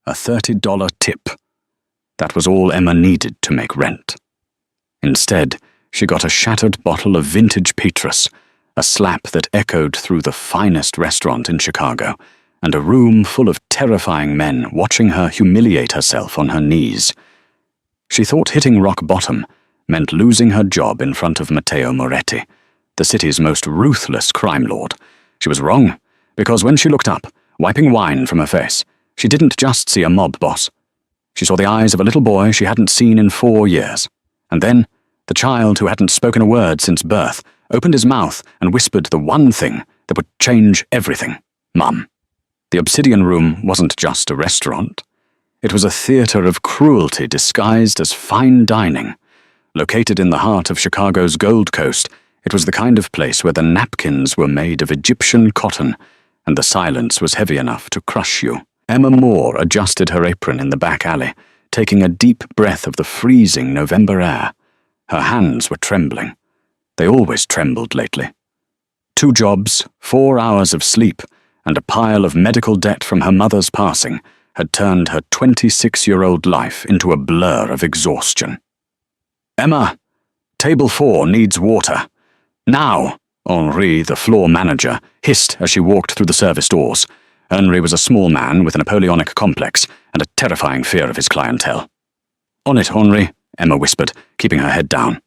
a $30 tip. That was all Emma needed to make rent. Instead, she got a shattered bottle of vintage Waitress, a slap that echoed through the finest restaurant in Chicago, and a room full of terrifying men watching her humiliate herself on her knees. She thought hitting rock bottom meant losing her job in front of Matteo Moretti, the city's most ruthless crime lord. She was wrong, because when she looked up, wiping wine from her face, she didn't just see a mob boss. She saw the eyes of a little boy she hadn't seen in 4 years. And then, the child who hadn't spoken a word since birth opened his mouth and whispered the one thing that would change everything: Mum. The Obsidian Room wasn't just a restaurant. It was a theater of cruelty disguised as fine dining. Located in the heart of Chicago's Gold Coast, it was the kind of place where the napkins were made of Egyptian cotton, and the silence was heavy enough to crush you. Emma Moore adjusted her apron in the back alley, taking a deep breath of the freezing November air. Her hands were trembling. They always trembled lately. 2 jobs, 4 hours of sleep, and a pile of medical debt from her mother's passing had turned her 26-year-old life into a blur of exhaustion. "Emma, table 4 needs water. Now!" Henri, the floor manager, hissed as she walked through the service doors. Henri was a small man with a Napoleonic complex and a terrifying fear of his clientele. "On it, Henri," Emma whispered, keeping her head down.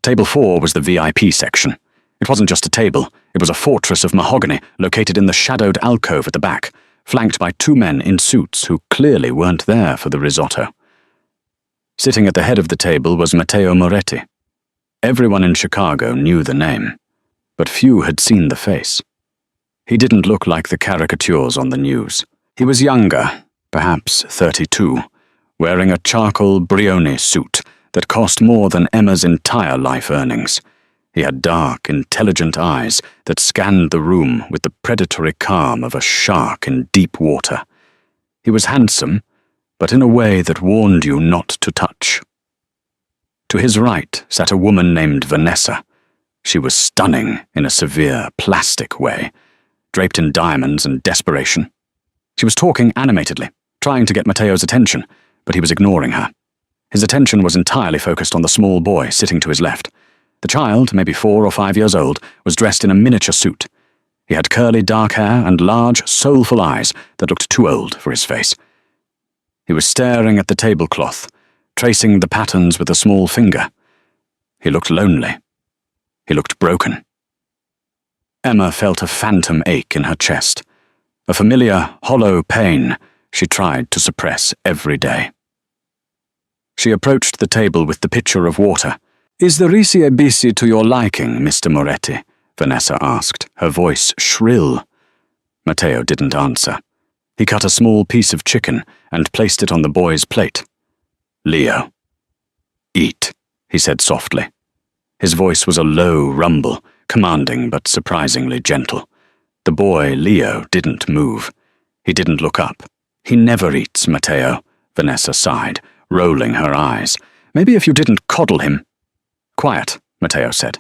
Table 4 was the VIP section. It wasn't just a table, it was a fortress of mahogany located in the shadowed alcove at the back, flanked by 2 men in suits who clearly weren't there for the risotto. Sitting at the head of the table was Matteo Moretti. Everyone in Chicago knew the name, but few had seen the face. He didn't look like the caricatures on the news. He was younger, perhaps 32, wearing a charcoal Brioni suit that cost more than Emma's entire life earnings. He had dark, intelligent eyes that scanned the room with the predatory calm of a shark in deep water. He was handsome, but in a way that warned you not to touch. To his right sat a woman named Vanessa. She was stunning in a severe, plastic way, draped in diamonds and desperation. She was talking animatedly, trying to get Matteo's attention, but he was ignoring her. His attention was entirely focused on the small boy sitting to his left. The child, maybe 4 or 5 years old, was dressed in a miniature suit. He had curly dark hair and large, soulful eyes that looked too old for his face. He was staring at the tablecloth, tracing the patterns with a small finger. He looked lonely. He looked broken. Emma felt a phantom ache in her chest, a familiar, hollow pain she tried to suppress every day. She approached the table with the pitcher of water. "Is the Risi e Bisi to your liking, Mr. Moretti?" Vanessa asked, her voice shrill. Matteo didn't answer. He cut a small piece of chicken and placed it on the boy's plate. "Leo, eat," he said softly. His voice was a low rumble, commanding but surprisingly gentle. The boy, Leo, didn't move. He didn't look up. "He never eats, Matteo," Vanessa sighed, rolling her eyes. "Maybe if you didn't coddle him." "Quiet," Matteo said.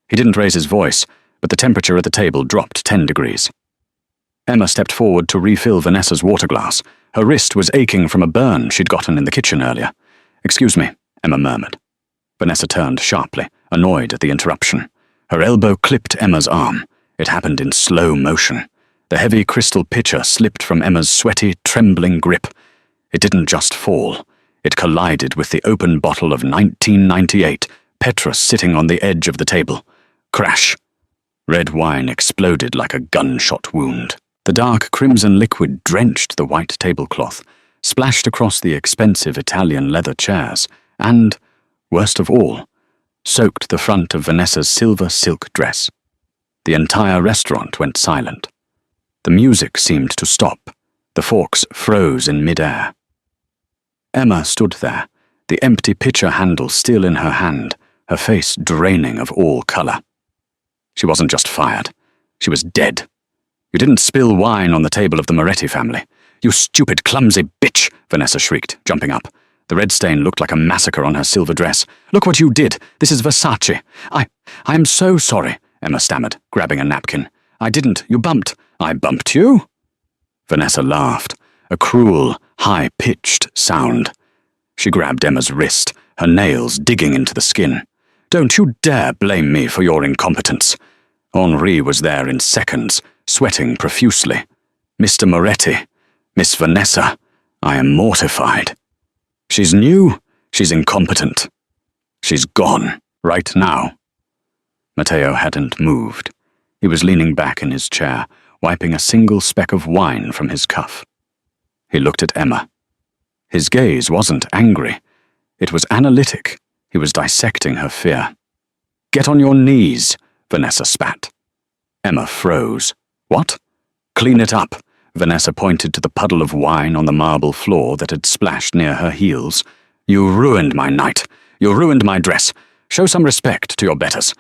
He didn't raise his voice, but the temperature at the table dropped 10 degrees. Emma stepped forward to refill Vanessa's water glass. Her wrist was aching from a burn she'd gotten in the kitchen earlier. "Excuse me," Emma murmured. Vanessa turned sharply, annoyed at the interruption. Her elbow clipped Emma's arm. It happened in slow motion. The heavy crystal pitcher slipped from Emma's sweaty, trembling grip. It didn't just fall. It collided with the open bottle of 1998, Petrus sitting on the edge of the table. Crash! Red wine exploded like a gunshot wound. The dark crimson liquid drenched the white tablecloth, splashed across the expensive Italian leather chairs, and, worst of all, soaked the front of Vanessa's silver silk dress. The entire restaurant went silent. The music seemed to stop. The forks froze in mid-air. Emma stood there, the empty pitcher handle still in her hand, her face draining of all color. She wasn't just fired. She was dead. "You didn't spill wine on the table of the Moretti family. You stupid, clumsy bitch," Vanessa shrieked, jumping up. The red stain looked like a massacre on her silver dress. "Look what you did. This is Versace. I am so sorry," Emma stammered, grabbing a napkin. "I didn't. You bumped." "I bumped you?" Vanessa laughed, a cruel, high-pitched sound. She grabbed Emma's wrist, her nails digging into the skin. "Don't you dare blame me for your incompetence." Henri was there in seconds, sweating profusely. "Mr. Moretti, Miss Vanessa, I am mortified. She's new, she's incompetent. She's gone, right now." Matteo hadn't moved. He was leaning back in his chair, wiping a single speck of wine from his cuff. He looked at Emma. His gaze wasn't angry. It was analytic. He was dissecting her fear. "Get on your knees," Vanessa spat. Emma froze. "What?" "Clean it up." Vanessa pointed to the puddle of wine on the marble floor that had splashed near her heels. "You ruined my night. You ruined my dress. Show some respect to your betters.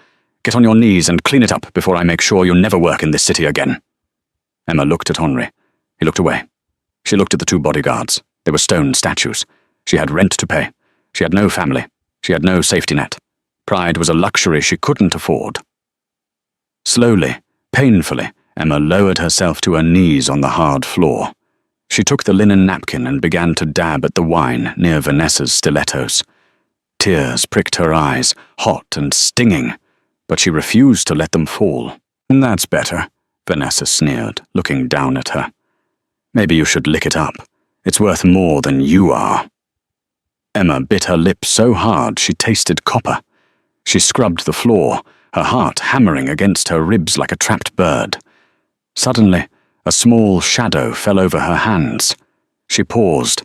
Get on your knees and clean it up before I make sure you never work in this city again." Emma looked at Henri. He looked away. She looked at the two bodyguards. They were stone statues. She had rent to pay. She had no family. She had no safety net. Pride was a luxury she couldn't afford. Slowly, painfully, Emma lowered herself to her knees on the hard floor. She took the linen napkin and began to dab at the wine near Vanessa's stilettos. Tears pricked her eyes, hot and stinging, but she refused to let them fall. "That's better," Vanessa sneered, looking down at her. "Maybe you should lick it up. It's worth more than you are." Emma bit her lip so hard she tasted copper. She scrubbed the floor, her heart hammering against her ribs like a trapped bird. Suddenly, a small shadow fell over her hands. She paused.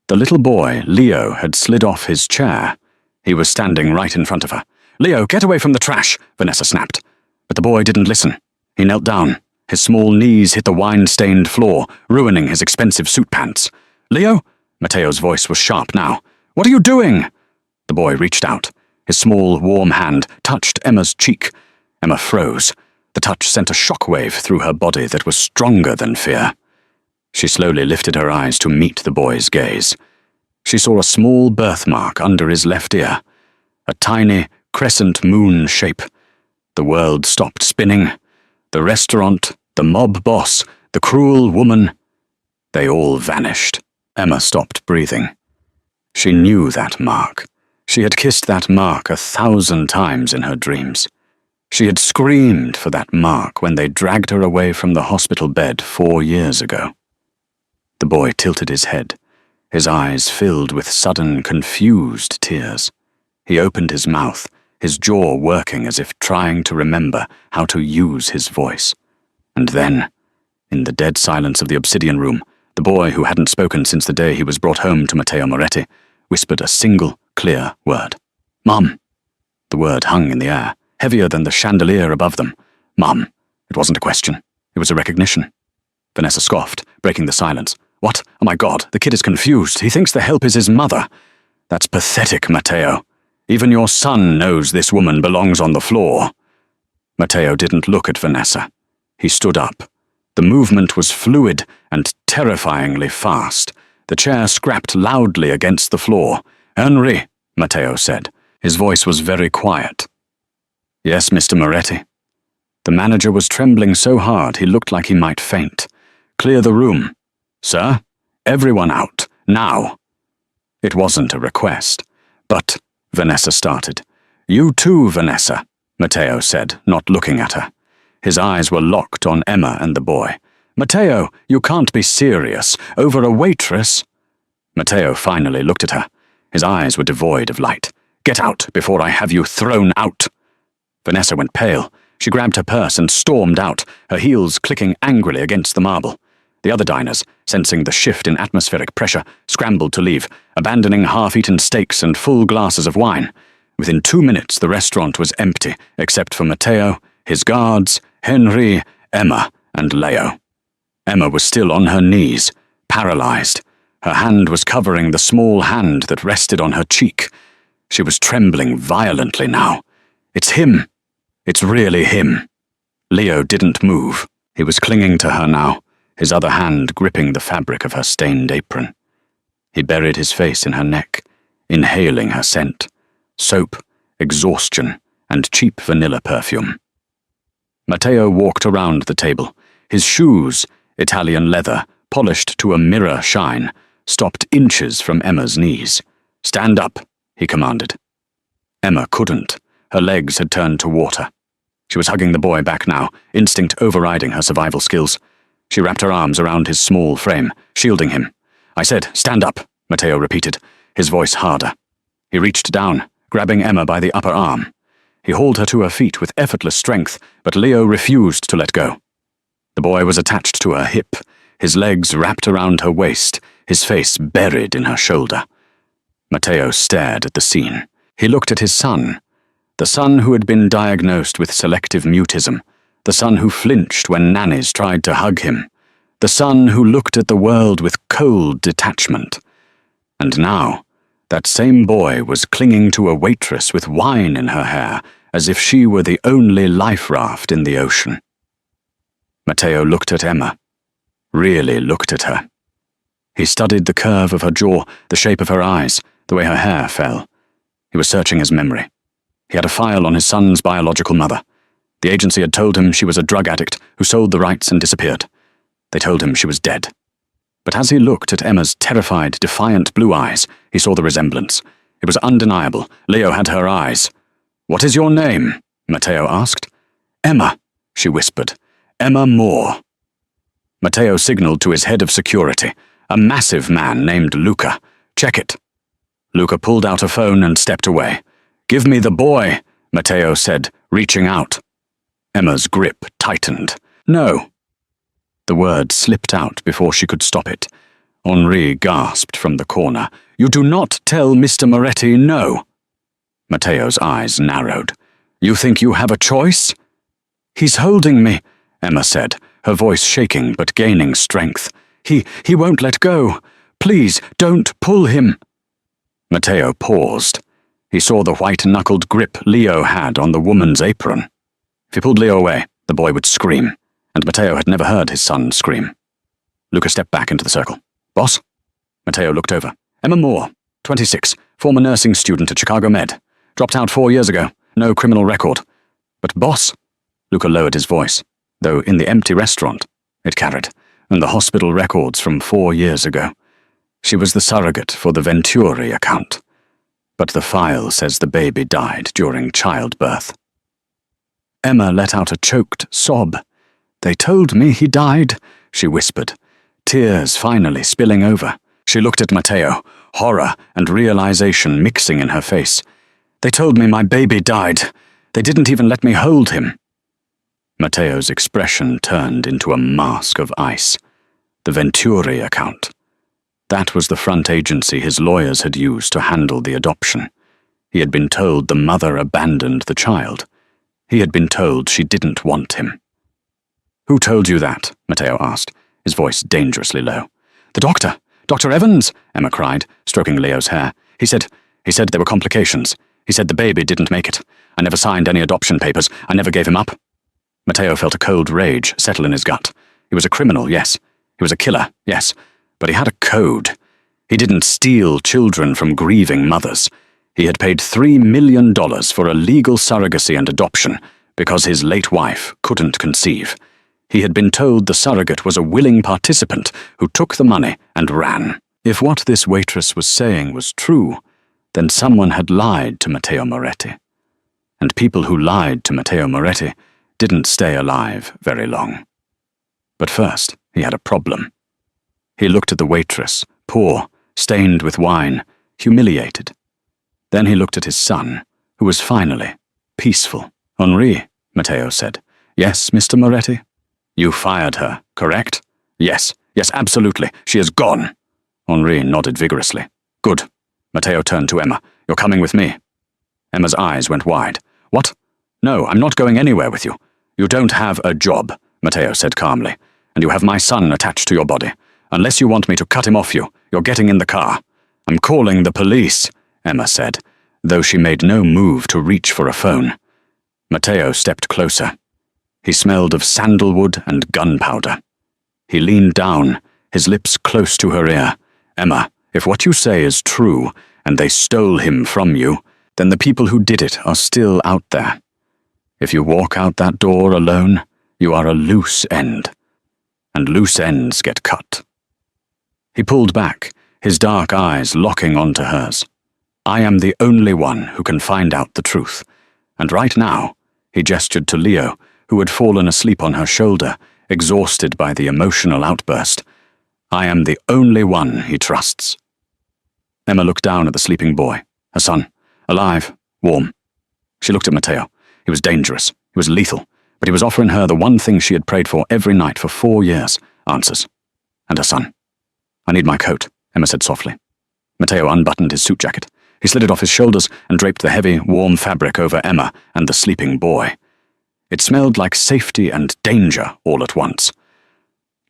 The little boy, Leo, had slid off his chair. He was standing right in front of her. "Leo, get away from the trash," Vanessa snapped. But the boy didn't listen. He knelt down. His small knees hit the wine-stained floor, ruining his expensive suit pants. "Leo?" Matteo's voice was sharp now. "What are you doing?" The boy reached out. His small, warm hand touched Emma's cheek. Emma froze. The touch sent a shockwave through her body that was stronger than fear. She slowly lifted her eyes to meet the boy's gaze. She saw a small birthmark under his left ear, a tiny crescent moon shape. The world stopped spinning. The restaurant, the mob boss, the cruel woman, they all vanished. Emma stopped breathing. She knew that mark. She had kissed that mark 1,000 times in her dreams. She had screamed for that mark when they dragged her away from the hospital bed 4 years ago. The boy tilted his head, his eyes filled with sudden, confused tears. He opened his mouth, his jaw working as if trying to remember how to use his voice. And then, in the dead silence of the obsidian room, the boy who hadn't spoken since the day he was brought home to Matteo Moretti whispered a single, clear word. "Mum." The word hung in the air, heavier than the chandelier above them. "Mum." It wasn't a question. It was a recognition. Vanessa scoffed, breaking the silence. "What? Oh my God, the kid is confused. He thinks the help is his mother. That's pathetic, Matteo. Even your son knows this woman belongs on the floor." Matteo didn't look at Vanessa. He stood up. The movement was fluid and terrifyingly fast. The chair scrapped loudly against the floor. "Henri," Matteo said. His voice was very quiet. "Yes, Mr. Moretti." The manager was trembling so hard he looked like he might faint. "Clear the room." "Sir? Everyone out, now." It wasn't a request. "But," Vanessa started. "You too, Vanessa," Matteo said, not looking at her. His eyes were locked on Emma and the boy. "Matteo, you can't be serious. Over a waitress?" Matteo finally looked at her. His eyes were devoid of light. "Get out before I have you thrown out." Vanessa went pale. She grabbed her purse and stormed out, her heels clicking angrily against the marble. The other diners, sensing the shift in atmospheric pressure, scrambled to leave, abandoning half-eaten steaks and full glasses of wine. Within 2 minutes, the restaurant was empty, except for Matteo, his guards, Henri, Emma, and Leo. Emma was still on her knees, paralyzed. Her hand was covering the small hand that rested on her cheek. She was trembling violently now. "It's him. It's really him." Leo didn't move. He was clinging to her now, his other hand gripping the fabric of her stained apron. He buried his face in her neck, inhaling her scent. Soap, exhaustion, and cheap vanilla perfume. Matteo walked around the table, his shoes, Italian leather, polished to a mirror shine, stopped inches from Emma's knees. "Stand up," he commanded. Emma couldn't. Her legs had turned to water. She was hugging the boy back now, instinct overriding her survival skills. She wrapped her arms around his small frame, shielding him. "I said, stand up," Matteo repeated, his voice harder. He reached down, grabbing Emma by the upper arm. He hauled her to her feet with effortless strength, but Leo refused to let go. The boy was attached to her hip, his legs wrapped around her waist, his face buried in her shoulder. Matteo stared at the scene. He looked at his son, the son who had been diagnosed with selective mutism, the son who flinched when nannies tried to hug him, the son who looked at the world with cold detachment. And now, that same boy was clinging to a waitress with wine in her hair, as if she were the only life raft in the ocean. Matteo looked at Emma, really looked at her. He studied the curve of her jaw, the shape of her eyes, the way her hair fell. He was searching his memory. He had a file on his son's biological mother. The agency had told him she was a drug addict who sold the rights and disappeared. They told him she was dead. But as he looked at Emma's terrified, defiant blue eyes, he saw the resemblance. It was undeniable. Leo had her eyes. "What is your name?" Matteo asked. "Emma," she whispered. "Emma Moore." Matteo signaled to his head of security, a massive man named Luca. "Check it." Luca pulled out a phone and stepped away. "Give me the boy," Matteo said, reaching out. Emma's grip tightened. "No." The word slipped out before she could stop it. Henri gasped from the corner. "You do not tell Mr. Moretti no." Matteo's eyes narrowed. "You think you have a choice?" "He's holding me," Emma said, her voice shaking but gaining strength. He won't let go. Please, don't pull him." Matteo paused. He saw the white-knuckled grip Leo had on the woman's apron. If he pulled Leo away, the boy would scream, and Matteo had never heard his son scream. Luca stepped back into the circle. "Boss?" Matteo looked over. "Emma Moore, 26, former nursing student at Chicago Med. Dropped out 4 years ago. No criminal record. But boss?" Luca lowered his voice, though in the empty restaurant it carried, and the hospital records from 4 years ago. She was the surrogate for the Venturi account. But the file says the baby died during childbirth. Emma let out a choked sob. "They told me he died," she whispered, tears finally spilling over. She looked at Matteo, horror and realization mixing in her face. "They told me my baby died. They didn't even let me hold him." Matteo's expression turned into a mask of ice. The Venturi account. That was the front agency his lawyers had used to handle the adoption. He had been told the mother abandoned the child. He had been told she didn't want him. "Who told you that?" Matteo asked, his voice dangerously low. "The doctor. Dr. Evans," Emma cried, stroking Leo's hair. He said there were complications. He said the baby didn't make it. I never signed any adoption papers. I never gave him up." Matteo felt a cold rage settle in his gut. He was a criminal, yes. He was a killer, yes. But he had a code. He didn't steal children from grieving mothers. He had paid $3 million for a legal surrogacy and adoption because his late wife couldn't conceive. He had been told the surrogate was a willing participant who took the money and ran. If what this waitress was saying was true, then someone had lied to Matteo Moretti. And people who lied to Matteo Moretti didn't stay alive very long. But first, he had a problem. He looked at the waitress, poor, stained with wine, humiliated. Then he looked at his son, who was finally peaceful. "Henri," Matteo said. "Yes, Mr. Moretti?" "You fired her, correct?" Yes, absolutely. She is gone." Henri nodded vigorously. "Good." Matteo turned to Emma. "You're coming with me." Emma's eyes went wide. "What? No, I'm not going anywhere with you." "You don't have a job," Matteo said calmly, "and you have my son attached to your body. Unless you want me to cut him off you, you're getting in the car." "I'm calling the police," Emma said, though she made no move to reach for a phone. Matteo stepped closer. He smelled of sandalwood and gunpowder. He leaned down, his lips close to her ear. "Emma, if what you say is true, and they stole him from you, then the people who did it are still out there. If you walk out that door alone, you are a loose end. And loose ends get cut." He pulled back, his dark eyes locking onto hers. I am the only one who can find out the truth. And right now, he gestured to Leo, who had fallen asleep on her shoulder, exhausted by the emotional outburst. I am the only one he trusts. Emma looked down at the sleeping boy, her son, alive, warm. She looked at Matteo. He was dangerous, he was lethal, but he was offering her the one thing she had prayed for every night for 4 years, answers. And her son. I need my coat, Emma said softly. Matteo unbuttoned his suit jacket. He slid it off his shoulders and draped the heavy, warm fabric over Emma and the sleeping boy. It smelled like safety and danger all at once.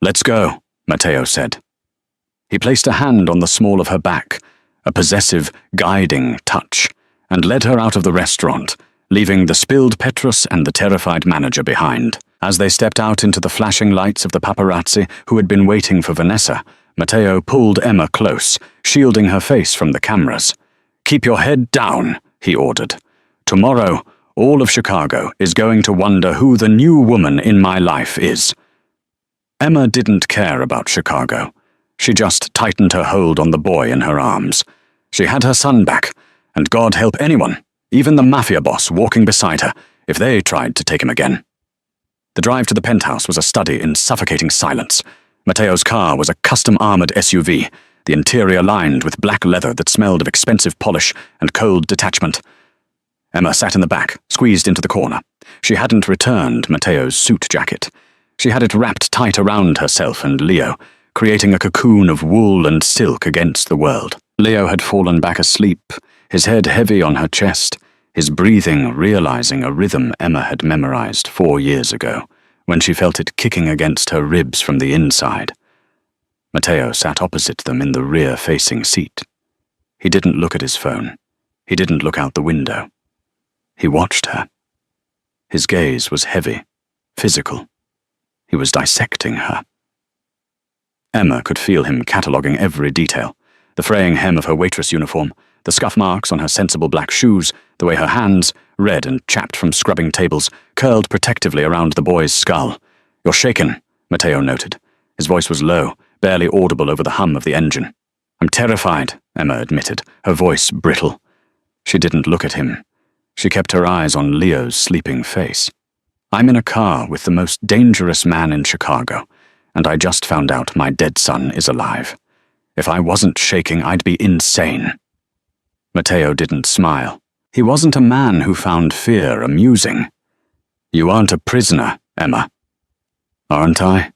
Let's go, Matteo said. He placed a hand on the small of her back, a possessive, guiding touch, and led her out of the restaurant, leaving the spilled Petrus and the terrified manager behind. As they stepped out into the flashing lights of the paparazzi who had been waiting for Vanessa, Matteo pulled Emma close, shielding her face from the cameras. Keep your head down, he ordered. Tomorrow, all of Chicago is going to wonder who the new woman in my life is. Emma didn't care about Chicago. She just tightened her hold on the boy in her arms. She had her son back, and God help anyone, even the Mafia boss walking beside her, if they tried to take him again. The drive to the penthouse was a study in suffocating silence. Matteo's car was a custom-armored SUV, the interior lined with black leather that smelled of expensive polish and cold detachment. Emma sat in the back, squeezed into the corner. She hadn't returned Matteo's suit jacket. She had it wrapped tight around herself and Leo, creating a cocoon of wool and silk against the world. Leo had fallen back asleep, his head heavy on her chest, his breathing realizing a rhythm Emma had memorized 4 years ago, when she felt it kicking against her ribs from the inside. Matteo sat opposite them in the rear-facing seat. He didn't look at his phone. He didn't look out the window. He watched her. His gaze was heavy, physical. He was dissecting her. Emma could feel him cataloguing every detail. The fraying hem of her waitress uniform, the scuff marks on her sensible black shoes, the way her hands, red and chapped from scrubbing tables, curled protectively around the boy's skull. You're shaken, Matteo noted. His voice was low, barely audible over the hum of the engine. I'm terrified, Emma admitted, her voice brittle. She didn't look at him. She kept her eyes on Leo's sleeping face. I'm in a car with the most dangerous man in Chicago, and I just found out my dead son is alive. If I wasn't shaking, I'd be insane. Matteo didn't smile. He wasn't a man who found fear amusing. You aren't a prisoner, Emma. Aren't I?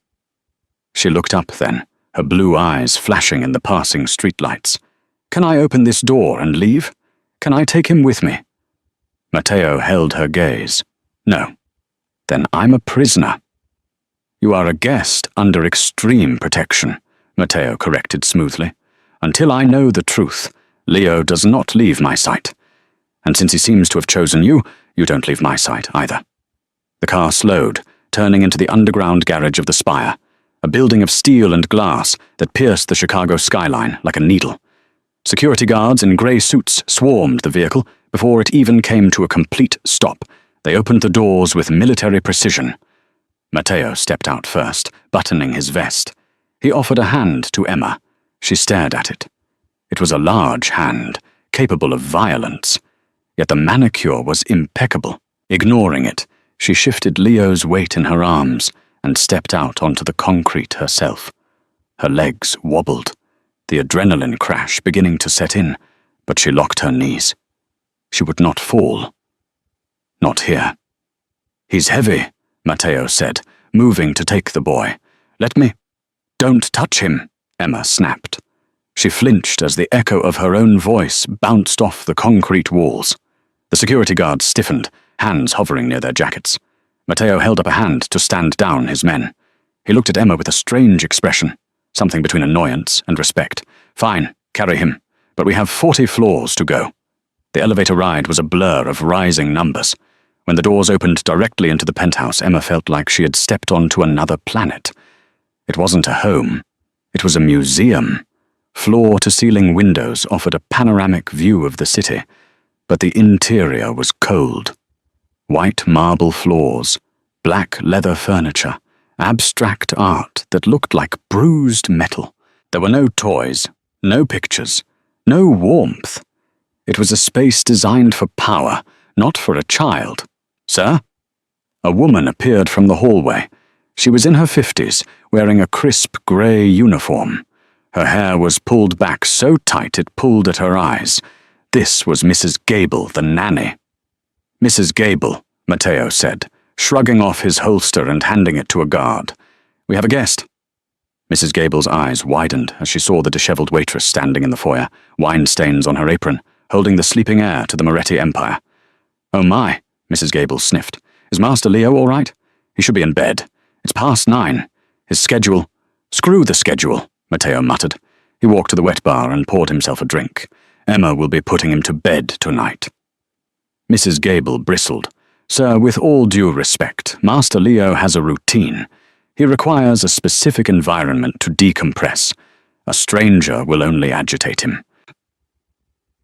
She looked up then, her blue eyes flashing in the passing streetlights. Can I open this door and leave? Can I take him with me? Matteo held her gaze. No. Then I'm a prisoner. You are a guest under extreme protection, Matteo corrected smoothly. Until I know the truth, Leo does not leave my sight. And since he seems to have chosen you, you don't leave my sight either. The car slowed, turning into the underground garage of the Spire, a building of steel and glass that pierced the Chicago skyline like a needle. Security guards in grey suits swarmed the vehicle before it even came to a complete stop. They opened the doors with military precision. Matteo stepped out first, buttoning his vest. He offered a hand to Emma. She stared at it. It was a large hand, capable of violence. Yet the manicure was impeccable. Ignoring it, she shifted Leo's weight in her arms and stepped out onto the concrete herself. Her legs wobbled, the adrenaline crash beginning to set in, but she locked her knees. She would not fall. Not here. He's heavy, Matteo said, moving to take the boy. Let me. Don't touch him, Emma snapped. She flinched as the echo of her own voice bounced off the concrete walls. The security guards stiffened, hands hovering near their jackets. Matteo held up a hand to stand down his men. He looked at Emma with a strange expression, something between annoyance and respect. Fine, carry him, but we have 40 floors to go. The elevator ride was a blur of rising numbers. When the doors opened directly into the penthouse, Emma felt like she had stepped onto another planet. It wasn't a home. It was a museum. Floor-to-ceiling windows offered a panoramic view of the city, but the interior was cold. White marble floors, black leather furniture, abstract art that looked like bruised metal. There were no toys, no pictures, no warmth. It was a space designed for power, not for a child. "Sir?" A woman appeared from the hallway. She was in her 50s, wearing a crisp grey uniform. Her hair was pulled back so tight it pulled at her eyes. This was Mrs. Gable, the nanny. "Mrs. Gable," Matteo said, shrugging off his holster and handing it to a guard. "We have a guest." Mrs. Gable's eyes widened as she saw the dishevelled waitress standing in the foyer, wine stains on her apron, holding the sleeping heir to the Moretti Empire. "Oh my," Mrs. Gable sniffed. "Is Master Leo all right? He should be in bed. It's past 9. His schedule—" "Screw the schedule," Matteo muttered. He walked to the wet bar and poured himself a drink. "Emma will be putting him to bed tonight." Mrs. Gable bristled. "Sir, with all due respect, Master Leo has a routine. He requires a specific environment to decompress. A stranger will only agitate him."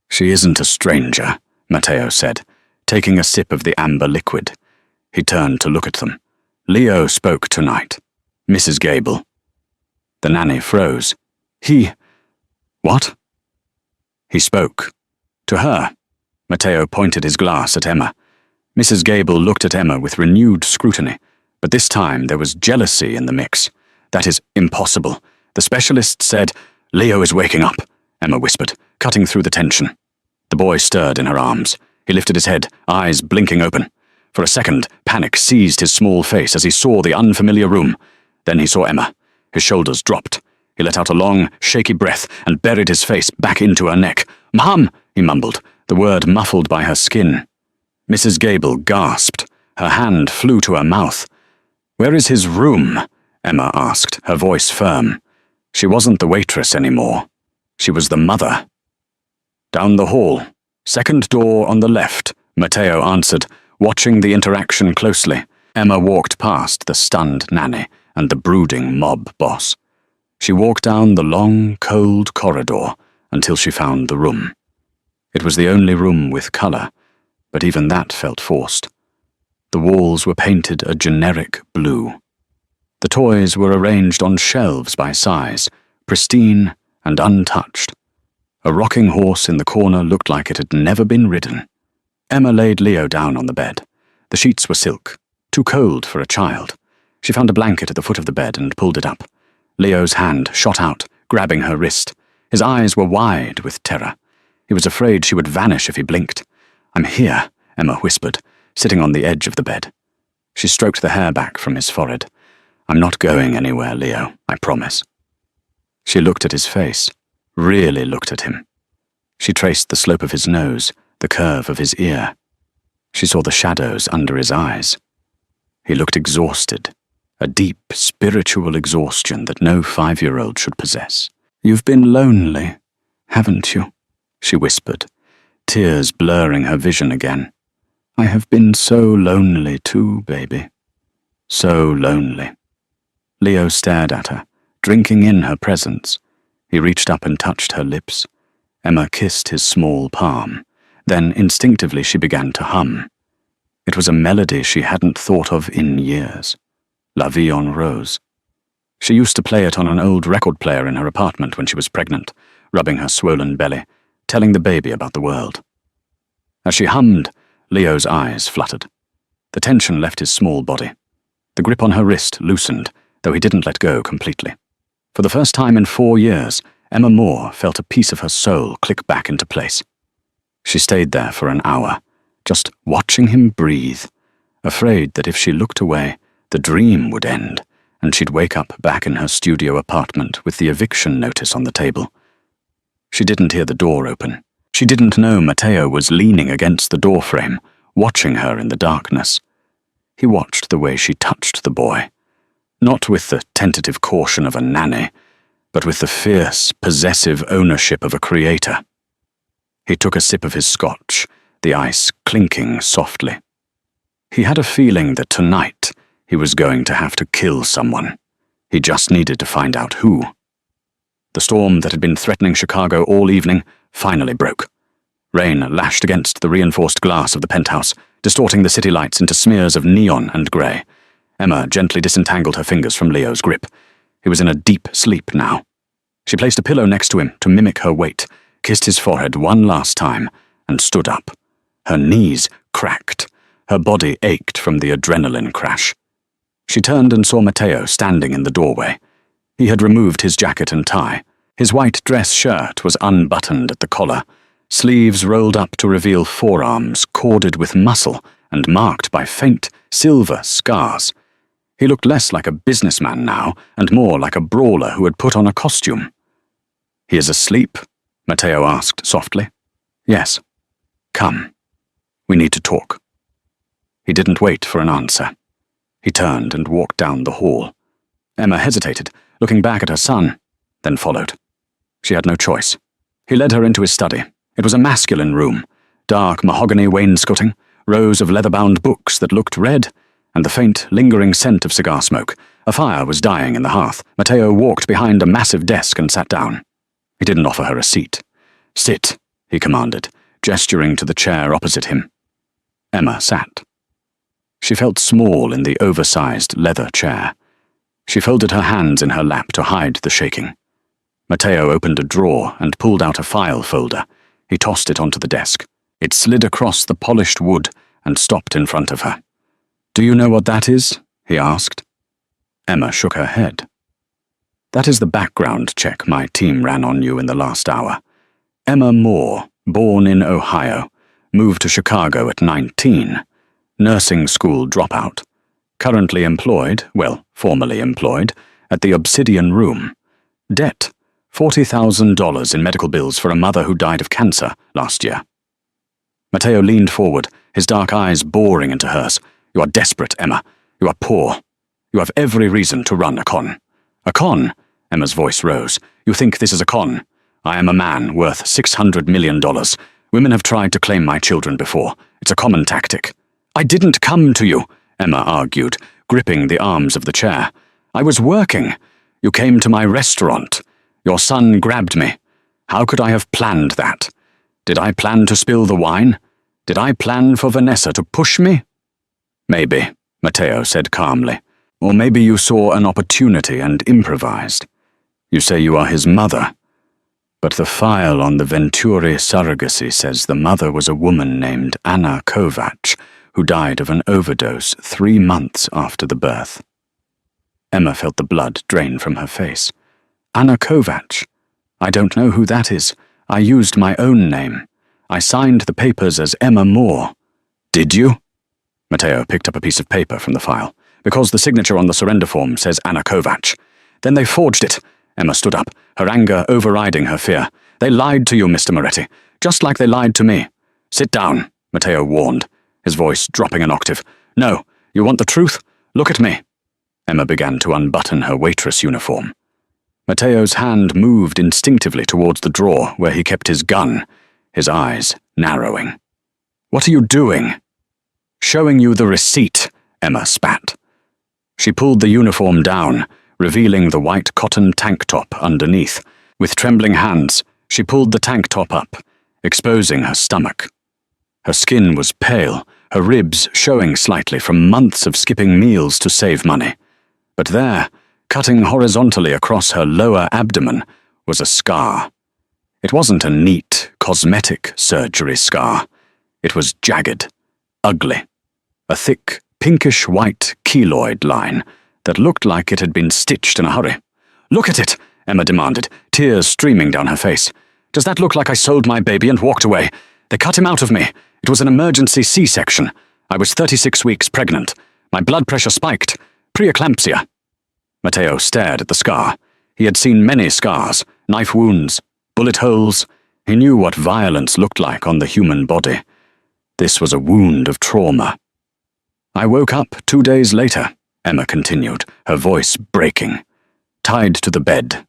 "She isn't a stranger," Matteo said, taking a sip of the amber liquid. He turned to look at them. "Leo spoke tonight. Mrs. Gable." The nanny froze. "He— What?" "He spoke. To her." Matteo pointed his glass at Emma. Mrs. Gable looked at Emma with renewed scrutiny, but this time there was jealousy in the mix. "That is impossible. The specialist said—" "Leo is waking up," Emma whispered, cutting through the tension. The boy stirred in her arms. He lifted his head, eyes blinking open. For a second, panic seized his small face as he saw the unfamiliar room. Then he saw Emma. His shoulders dropped. He let out a long, shaky breath and buried his face back into her neck. "Mum!" he mumbled, the word muffled by her skin. Mrs. Gable gasped. Her hand flew to her mouth. "Where is his room?" Emma asked, her voice firm. She wasn't the waitress anymore. She was the mother. "Down the hall. Second door on the left," Matteo answered, watching the interaction closely. Emma walked past the stunned nanny and the brooding mob boss. She walked down the long, cold corridor until she found the room. It was the only room with colour, but even that felt forced. The walls were painted a generic blue. The toys were arranged on shelves by size, pristine and untouched. A rocking horse in the corner looked like it had never been ridden. Emma laid Leo down on the bed. The sheets were silk, too cold for a child. She found a blanket at the foot of the bed and pulled it up. Leo's hand shot out, grabbing her wrist. His eyes were wide with terror. He was afraid she would vanish if he blinked. "I'm here," Emma whispered, sitting on the edge of the bed. She stroked the hair back from his forehead. "I'm not going anywhere, Leo, I promise." She looked at his face, really looked at him. She traced the slope of his nose, the curve of his ear. She saw the shadows under his eyes. He looked exhausted, a deep spiritual exhaustion that no 5-year-old should possess. "You've been lonely, haven't you?" she whispered, tears blurring her vision again. "I have been so lonely too, baby. So lonely." Leo stared at her, drinking in her presence. He reached up and touched her lips. Emma kissed his small palm. Then instinctively she began to hum. It was a melody she hadn't thought of in years. La Vie en Rose. She used to play it on an old record player in her apartment when she was pregnant, rubbing her swollen belly, telling the baby about the world. As she hummed, Leo's eyes fluttered. The tension left his small body. The grip on her wrist loosened, though he didn't let go completely. For the first time in 4 years, Emma Moore felt a piece of her soul click back into place. She stayed there for an hour, just watching him breathe, afraid that if she looked away, the dream would end, and she'd wake up back in her studio apartment with the eviction notice on the table. She didn't hear the door open. She didn't know Matteo was leaning against the doorframe, watching her in the darkness. He watched the way she touched the boy, not with the tentative caution of a nanny, but with the fierce, possessive ownership of a creator. He took a sip of his scotch, the ice clinking softly. He had a feeling that tonight he was going to have to kill someone. He just needed to find out who. The storm that had been threatening Chicago all evening finally broke. Rain lashed against the reinforced glass of the penthouse, distorting the city lights into smears of neon and grey. Emma gently disentangled her fingers from Leo's grip. He was in a deep sleep now. She placed a pillow next to him to mimic her weight, kissed his forehead one last time, and stood up. Her knees cracked. Her body ached from the adrenaline crash. She turned and saw Matteo standing in the doorway. He had removed his jacket and tie. His white dress shirt was unbuttoned at the collar, sleeves rolled up to reveal forearms corded with muscle and marked by faint silver scars. He looked less like a businessman now, and more like a brawler who had put on a costume. "He is asleep?" Matteo asked softly. "Yes. Come. We need to talk." He didn't wait for an answer. He turned and walked down the hall. Emma hesitated, looking back at her son, then followed. She had no choice. He led her into his study. It was a masculine room, dark mahogany wainscoting, rows of leather-bound books that looked red, and the faint, lingering scent of cigar smoke. A fire was dying in the hearth. Matteo walked behind a massive desk and sat down. He didn't offer her a seat. "Sit," he commanded, gesturing to the chair opposite him. Emma sat. She felt small in the oversized leather chair. She folded her hands in her lap to hide the shaking. Matteo opened a drawer and pulled out a file folder. He tossed it onto the desk. It slid across the polished wood and stopped in front of her. "Do you know what that is?" he asked. Emma shook her head. "That is the background check my team ran on you in the last hour. Emma Moore, born in Ohio, moved to Chicago at 19, nursing school dropout, currently employed, well, formerly employed, at the Obsidian Room. Debt, $40,000 in medical bills for a mother who died of cancer last year." Matteo leaned forward, his dark eyes boring into hers. "You are desperate, Emma. You are poor. You have every reason to run a con." "A con?" Emma's voice rose. "You think this is a con? I am a man worth $600 million. Women have tried to claim my children before. It's a common tactic." "I didn't come to you," Emma argued, gripping the arms of the chair. "I was working. You came to my restaurant. Your son grabbed me. How could I have planned that? Did I plan to spill the wine? Did I plan for Vanessa to push me?" "Maybe," Matteo said calmly. "Or maybe you saw an opportunity and improvised. You say you are his mother. But the file on the Venturi surrogacy says the mother was a woman named Anna Kovac, who died of an overdose 3 months after the birth." Emma felt the blood drain from her face. "Anna Kovac? I don't know who that is. I used my own name. I signed the papers as Emma Moore." "Did you?" Matteo picked up a piece of paper from the file. "Because the signature on the surrender form says Anna Kovac." "Then they forged it." Emma stood up, her anger overriding her fear. "They lied to you, Mr. Moretti, just like they lied to me." "Sit down," Matteo warned, his voice dropping an octave. "No, you want the truth? Look at me." Emma began to unbutton her waitress uniform. Matteo's hand moved instinctively towards the drawer where he kept his gun, his eyes narrowing. "What are you doing?" "Showing you the receipt," Emma spat. She pulled the uniform down, revealing the white cotton tank top underneath. With trembling hands, she pulled the tank top up, exposing her stomach. Her skin was pale, her ribs showing slightly from months of skipping meals to save money. But there, cutting horizontally across her lower abdomen, was a scar. It wasn't a neat, cosmetic surgery scar. It was jagged, ugly. A thick, pinkish-white keloid line that looked like it had been stitched in a hurry. "Look at it," Emma demanded, tears streaming down her face. "Does that look like I sold my baby and walked away? They cut him out of me. It was an emergency C-section. I was 36 weeks pregnant. My blood pressure spiked. Preeclampsia." Matteo stared at the scar. He had seen many scars, knife wounds, bullet holes. He knew what violence looked like on the human body. This was a wound of trauma. "I woke up 2 days later," Emma continued, her voice breaking, "tied to the bed.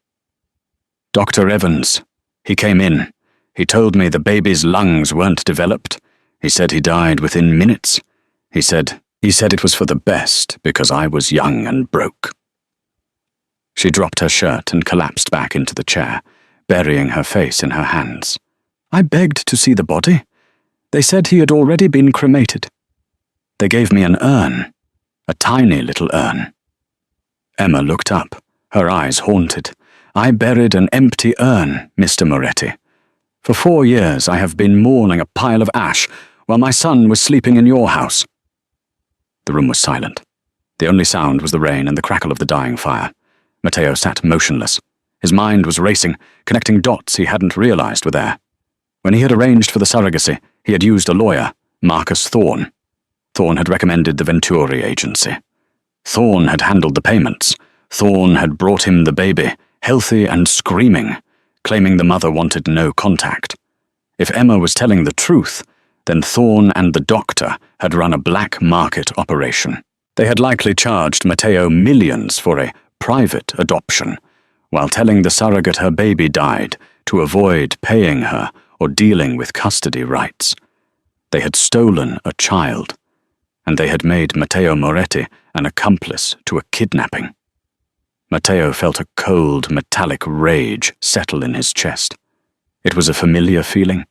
Dr. Evans, he came in. He told me the baby's lungs weren't developed. He said he died within minutes. He said it was for the best because I was young and broke." She dropped her shirt and collapsed back into the chair, burying her face in her hands. "I begged to see the body. They said he had already been cremated. They gave me an urn, a tiny little urn." Emma looked up, her eyes haunted. I buried an empty urn, Mr. Moretti. For 4 years I have been mourning a pile of ash while my son was sleeping in your house." The room was silent. The only sound was the rain and the crackle of the dying fire. Matteo sat motionless. His mind was racing, connecting dots he hadn't realized were there. When he had arranged for the surrogacy, he had used a lawyer, Marcus Thorne. Thorne had recommended the Venturi agency. Thorne had handled the payments. Thorne had brought him the baby, healthy and screaming, claiming the mother wanted no contact. If Emma was telling the truth, then Thorne and the doctor had run a black market operation. They had likely charged Matteo millions for a private adoption, while telling the surrogate her baby died to avoid paying her or dealing with custody rights. They had stolen a child, and they had made Matteo Moretti an accomplice to a kidnapping. Matteo felt a cold, metallic rage settle in his chest. It was a familiar feeling.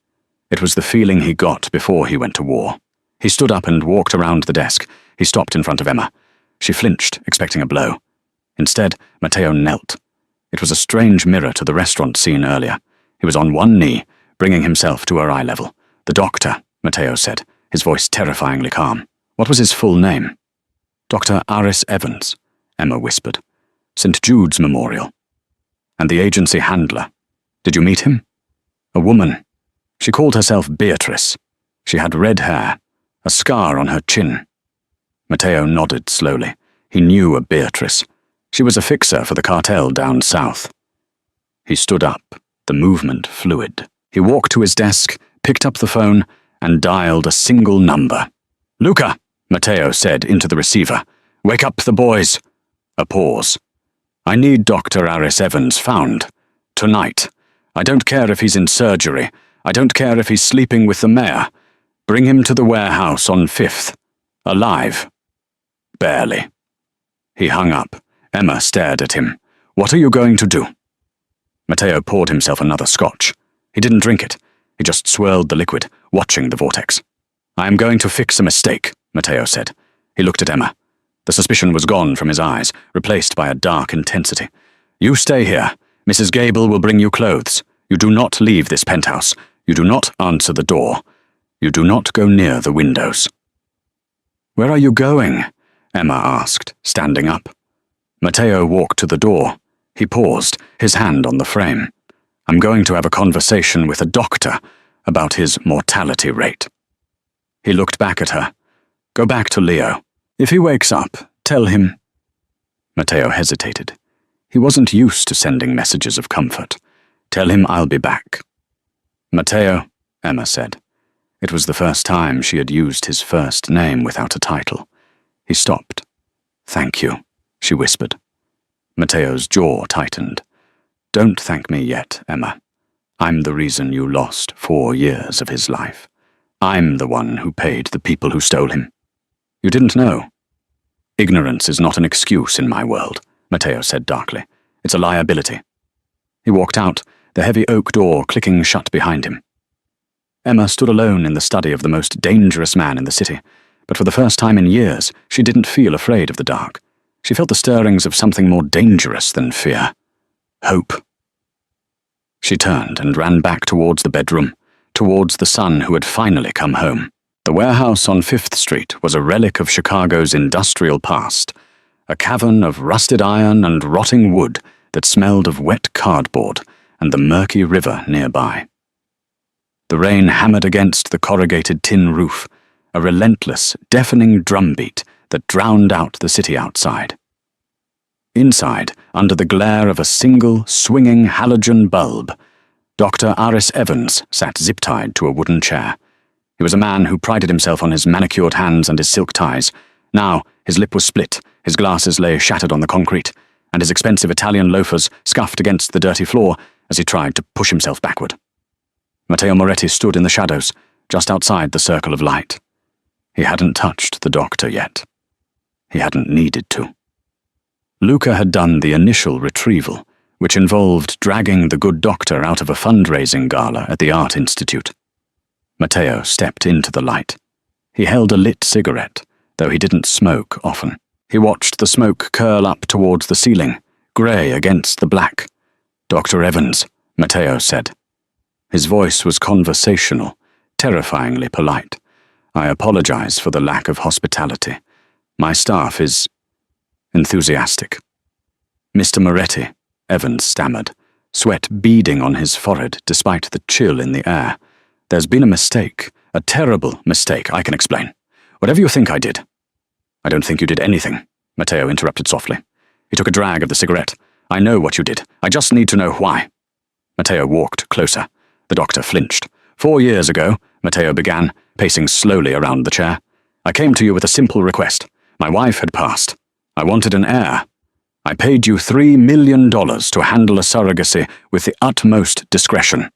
It was the feeling he got before he went to war. He stood up and walked around the desk. He stopped in front of Emma. She flinched, expecting a blow. Instead, Matteo knelt. It was a strange mirror to the restaurant scene earlier. He was on one knee, bringing himself to her eye level. "The doctor," Matteo said, his voice terrifyingly calm. What was his full name? "Dr. Aris Evans," Emma whispered. "St. Jude's Memorial." "And the agency handler. Did you meet him?" "A woman. She called herself Beatrice. She had red hair, a scar on her chin." Matteo nodded slowly. He knew a Beatrice. She was a fixer for the cartel down south. He stood up, the movement fluid. He walked to his desk, picked up the phone, and dialed a single number. "Luca," Matteo said into the receiver. "Wake up the boys." A pause. "I need Dr. Aris Evans found. Tonight. I don't care if he's in surgery. I don't care if he's sleeping with the mayor. Bring him to the warehouse on 5th. Alive." "Barely." He hung up. Emma stared at him. "What are you going to do?" Matteo poured himself another scotch. He didn't drink it. He just swirled the liquid, watching the vortex. "I am going to fix a mistake," Matteo said. He looked at Emma. The suspicion was gone from his eyes, replaced by a dark intensity. "You stay here. Mrs. Gable will bring you clothes. You do not leave this penthouse. You do not answer the door. You do not go near the windows." "Where are you going?" Emma asked, standing up. Matteo walked to the door. He paused, his hand on the frame. "I'm going to have a conversation with a doctor about his mortality rate." He looked back at her. "Go back to Leo. If he wakes up, tell him—" Matteo hesitated. He wasn't used to sending messages of comfort. "Tell him I'll be back." "Matteo," Emma said. It was the first time she had used his first name without a title. He stopped. "Thank you," she whispered. Matteo's jaw tightened. "Don't thank me yet, Emma. I'm the reason you lost 4 years of his life. I'm the one who paid the people who stole him. You didn't know." "Ignorance is not an excuse in my world," Matteo said darkly. "It's a liability." He walked out, the heavy oak door clicking shut behind him. Emma stood alone in the study of the most dangerous man in the city, but for the first time in years, she didn't feel afraid of the dark. She felt the stirrings of something more dangerous than fear. Hope. She turned and ran back towards the bedroom, towards the son who had finally come home. The warehouse on 5th Street was a relic of Chicago's industrial past, a cavern of rusted iron and rotting wood that smelled of wet cardboard and the murky river nearby. The rain hammered against the corrugated tin roof, a relentless, deafening drumbeat that drowned out the city outside. Inside, under the glare of a single, swinging halogen bulb, Dr. Aris Evans sat zip-tied to a wooden chair. He was a man who prided himself on his manicured hands and his silk ties. Now, his lip was split, his glasses lay shattered on the concrete, and his expensive Italian loafers scuffed against the dirty floor as he tried to push himself backward. Matteo Moretti stood in the shadows, just outside the circle of light. He hadn't touched the doctor yet. He hadn't needed to. Luca had done the initial retrieval, which involved dragging the good doctor out of a fundraising gala at the Art Institute. Matteo stepped into the light. He held a lit cigarette, though he didn't smoke often. He watched the smoke curl up towards the ceiling, grey against the black. Dr. Evans, Matteo said. His voice was conversational, terrifyingly polite. I apologize for the lack of hospitality. My staff is enthusiastic. Mr. Moretti, Evans stammered, sweat beading on his forehead despite the chill in the air. There's been a mistake, a terrible mistake, I can explain. Whatever you think I did. I don't think you did anything, Matteo interrupted softly. He took a drag of the cigarette. I know what you did. I just need to know why. Matteo walked closer. The doctor flinched. 4 years ago, Matteo began, pacing slowly around the chair. I came to you with a simple request. My wife had passed. I wanted an heir. I paid you $3 million to handle a surrogacy with the utmost discretion.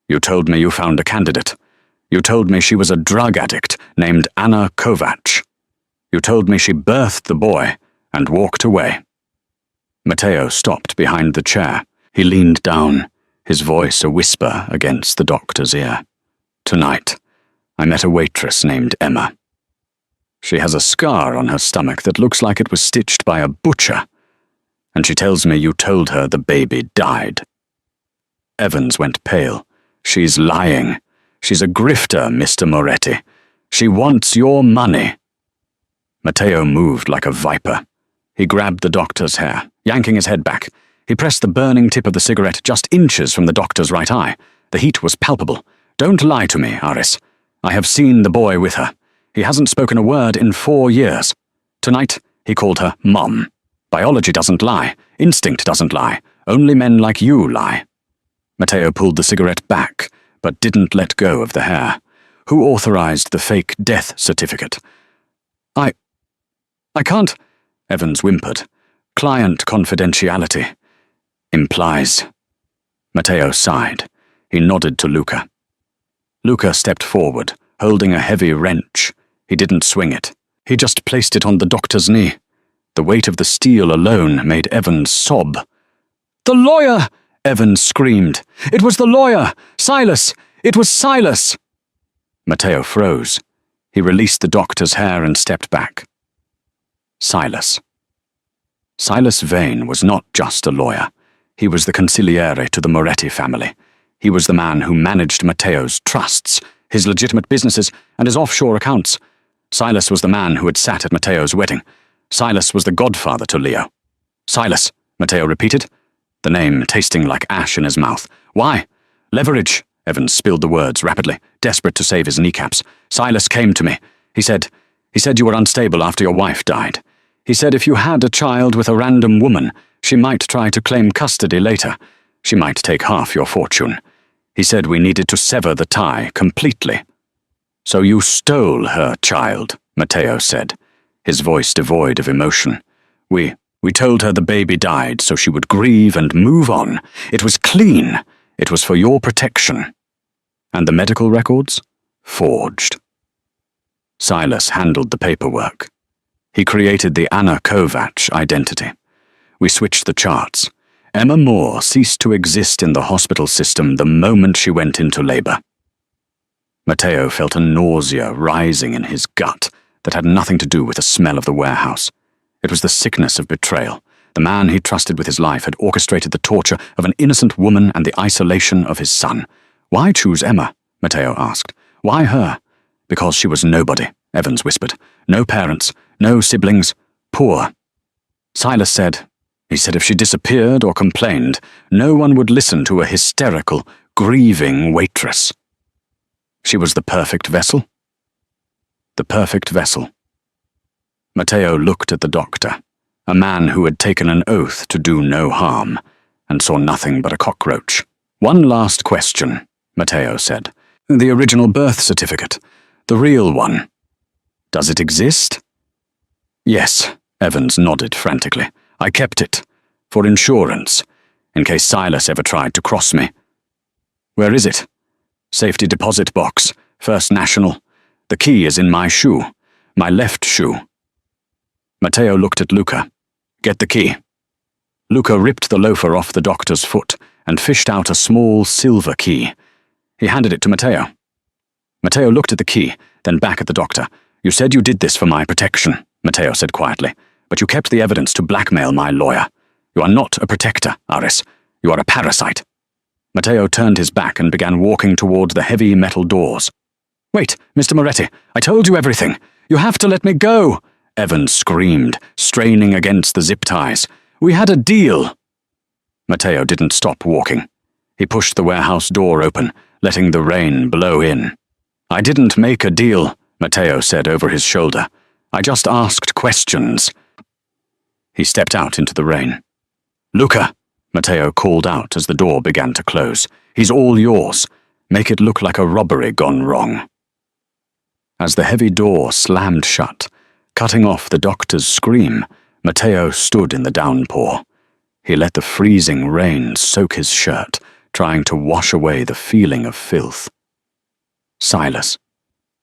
You told me you found a candidate. You told me she was a drug addict named Anna Kovac. You told me she birthed the boy and walked away. Matteo stopped behind the chair. He leaned down, his voice a whisper against the doctor's ear. Tonight, I met a waitress named Emma. She has a scar on her stomach that looks like it was stitched by a butcher, and she tells me you told her the baby died. Evans went pale. She's lying. She's a grifter, Mr. Moretti. She wants your money. Matteo moved like a viper. He grabbed the doctor's hair, yanking his head back. He pressed the burning tip of the cigarette just inches from the doctor's right eye. The heat was palpable. Don't lie to me, Aris. I have seen the boy with her. He hasn't spoken a word in 4 years. Tonight, he called her Mom. Biology doesn't lie. Instinct doesn't lie. Only men like you lie. Matteo pulled the cigarette back, but didn't let go of the hair. Who authorized the fake death certificate? I can't, Evans whimpered. Client confidentiality. Implies. Matteo sighed. He nodded to Luca. Luca stepped forward, holding a heavy wrench. He didn't swing it. He just placed it on the doctor's knee. The weight of the steel alone made Evans sob. "The lawyer!" Evans screamed. "It was the lawyer! Silas! It was Silas!" Matteo froze. He released the doctor's hair and stepped back. Silas. Silas Vane was not just a lawyer. He was the consigliere to the Moretti family. He was the man who managed Matteo's trusts, his legitimate businesses, and his offshore accounts. Silas was the man who had sat at Matteo's wedding. Silas was the godfather to Leo. Silas, Matteo repeated, the name tasting like ash in his mouth. Why? Leverage. Evans spilled the words rapidly, desperate to save his kneecaps. Silas came to me. He said you were unstable after your wife died. He said if you had a child with a random woman, she might try to claim custody later. She might take half your fortune. He said we needed to sever the tie completely. So you stole her child, Matteo said, his voice devoid of emotion. We told her the baby died so she would grieve and move on. It was clean. It was for your protection. And the medical records? Forged. Silas handled the paperwork. He created the Anna Kovac identity. We switched the charts. Emma Moore ceased to exist in the hospital system the moment she went into labor. Matteo felt a nausea rising in his gut that had nothing to do with the smell of the warehouse. It was the sickness of betrayal. The man he trusted with his life had orchestrated the torture of an innocent woman and the isolation of his son. Why choose Emma? Matteo asked. Why her? Because she was nobody, Evans whispered. No parents, no siblings, poor. Silas said if she disappeared or complained, no one would listen to a hysterical, grieving waitress. She was the perfect vessel? The perfect vessel. Matteo looked at the doctor, a man who had taken an oath to do no harm, and saw nothing but a cockroach. One last question, Matteo said. The original birth certificate. The real one. Does it exist? Yes, Evans nodded frantically. I kept it. For insurance. In case Silas ever tried to cross me. Where is it? Safety deposit box. First National. The key is in my shoe. My left shoe. Matteo looked at Luca. Get the key. Luca ripped the loafer off the doctor's foot and fished out a small silver key. He handed it to Matteo. Matteo looked at the key, then back at the doctor. You said you did this for my protection, Matteo said quietly, but you kept the evidence to blackmail my lawyer. You are not a protector, Aris. You are a parasite. Matteo turned his back and began walking toward the heavy metal doors. Wait, Mr. Moretti, I told you everything. You have to let me go, Evan screamed, straining against the zip ties. We had a deal. Matteo didn't stop walking. He pushed the warehouse door open, letting the rain blow in. I didn't make a deal, Matteo said over his shoulder. I just asked questions. He stepped out into the rain. Luca, Matteo called out as the door began to close. He's all yours. Make it look like a robbery gone wrong. As the heavy door slammed shut, cutting off the doctor's scream, Matteo stood in the downpour. He let the freezing rain soak his shirt, trying to wash away the feeling of filth. Silas.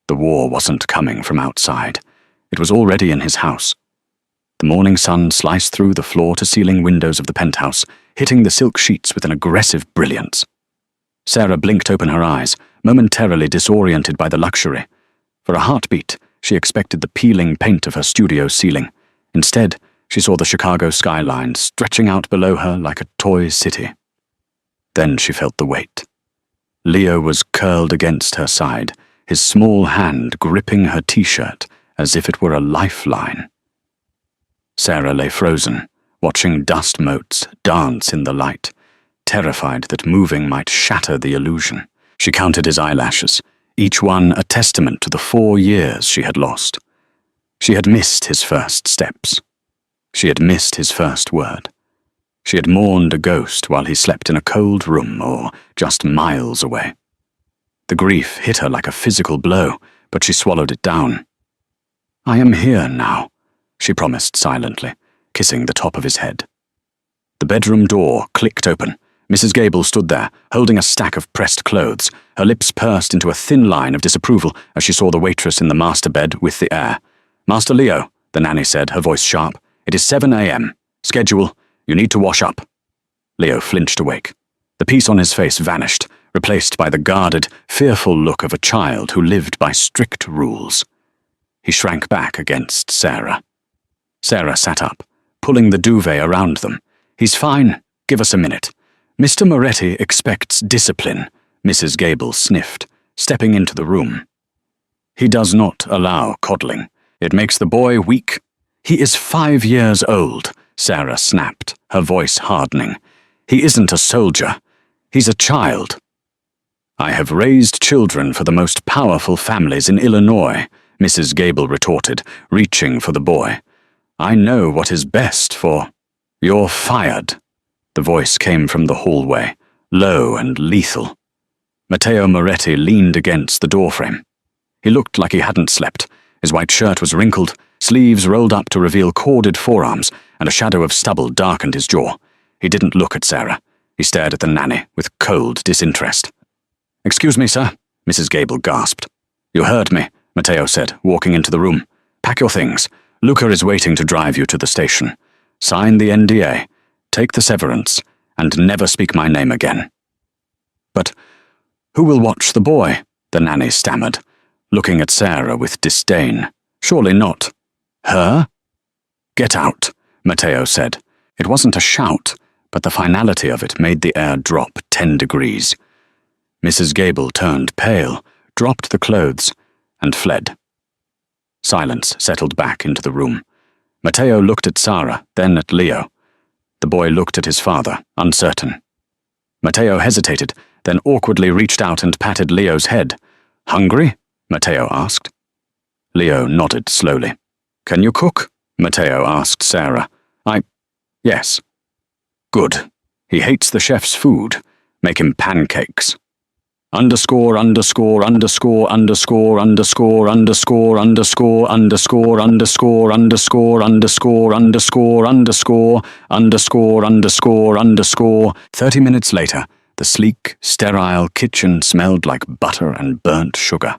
The war wasn't coming from outside. It was already in his house. The morning sun sliced through the floor-to-ceiling windows of the penthouse, hitting the silk sheets with an aggressive brilliance. Sarah blinked open her eyes, momentarily disoriented by the luxury. For a heartbeat, she expected the peeling paint of her studio ceiling. Instead, she saw the Chicago skyline stretching out below her like a toy city. Then she felt the weight. Leo was curled against her side, his small hand gripping her t-shirt as if it were a lifeline. Sarah lay frozen, watching dust motes dance in the light, terrified that moving might shatter the illusion. She counted his eyelashes, each one a testament to the 4 years she had lost. She had missed his first steps. She had missed his first word. She had mourned a ghost while he slept in a cold room or just miles away. The grief hit her like a physical blow, but she swallowed it down. I am here now, she promised silently, kissing the top of his head. The bedroom door clicked open. Mrs. Gable stood there, holding a stack of pressed clothes, her lips pursed into a thin line of disapproval as she saw the waitress in the master bed with the heir. Master Leo, the nanny said, her voice sharp. It is 7 a.m. Schedule. You need to wash up. Leo flinched awake. The peace on his face vanished, replaced by the guarded, fearful look of a child who lived by strict rules. He shrank back against Sarah. Sarah sat up, pulling the duvet around them. He's fine. Give us a minute. Mr. Moretti expects discipline, Mrs. Gable sniffed, stepping into the room. He does not allow coddling. It makes the boy weak. He is 5 years old, Sarah snapped, her voice hardening. He isn't a soldier. He's a child. I have raised children for the most powerful families in Illinois, Mrs. Gable retorted, reaching for the boy. I know what is best for... You're fired. The voice came from the hallway, low and lethal. Matteo Moretti leaned against the doorframe. He looked like he hadn't slept. His white shirt was wrinkled, sleeves rolled up to reveal corded forearms, and a shadow of stubble darkened his jaw. He didn't look at Sarah. He stared at the nanny with cold disinterest. Excuse me, sir, Mrs. Gable gasped. You heard me, Matteo said, walking into the room. Pack your things. Luca is waiting to drive you to the station. Sign the NDA, take the severance, and never speak my name again. But who will watch the boy? The nanny stammered, looking at Sarah with disdain. Surely not. Her? Get out, Matteo said. It wasn't a shout, but the finality of it made the air drop 10 degrees. Mrs. Gable turned pale, dropped the clothes, and fled. Silence settled back into the room. Matteo looked at Sarah, then at Leo. The boy looked at his father, uncertain. Matteo hesitated, then awkwardly reached out and patted Leo's head. Hungry? Matteo asked. Leo nodded slowly. Can you cook? Matteo asked Sarah. Yes. Good. He hates the chef's food. Make him pancakes. Underscore, underscore, underscore, underscore, underscore, underscore, underscore, underscore, underscore, underscore, underscore, underscore, underscore, underscore, underscore, underscore. 30 minutes later, the sleek, sterile kitchen smelled like butter and burnt sugar.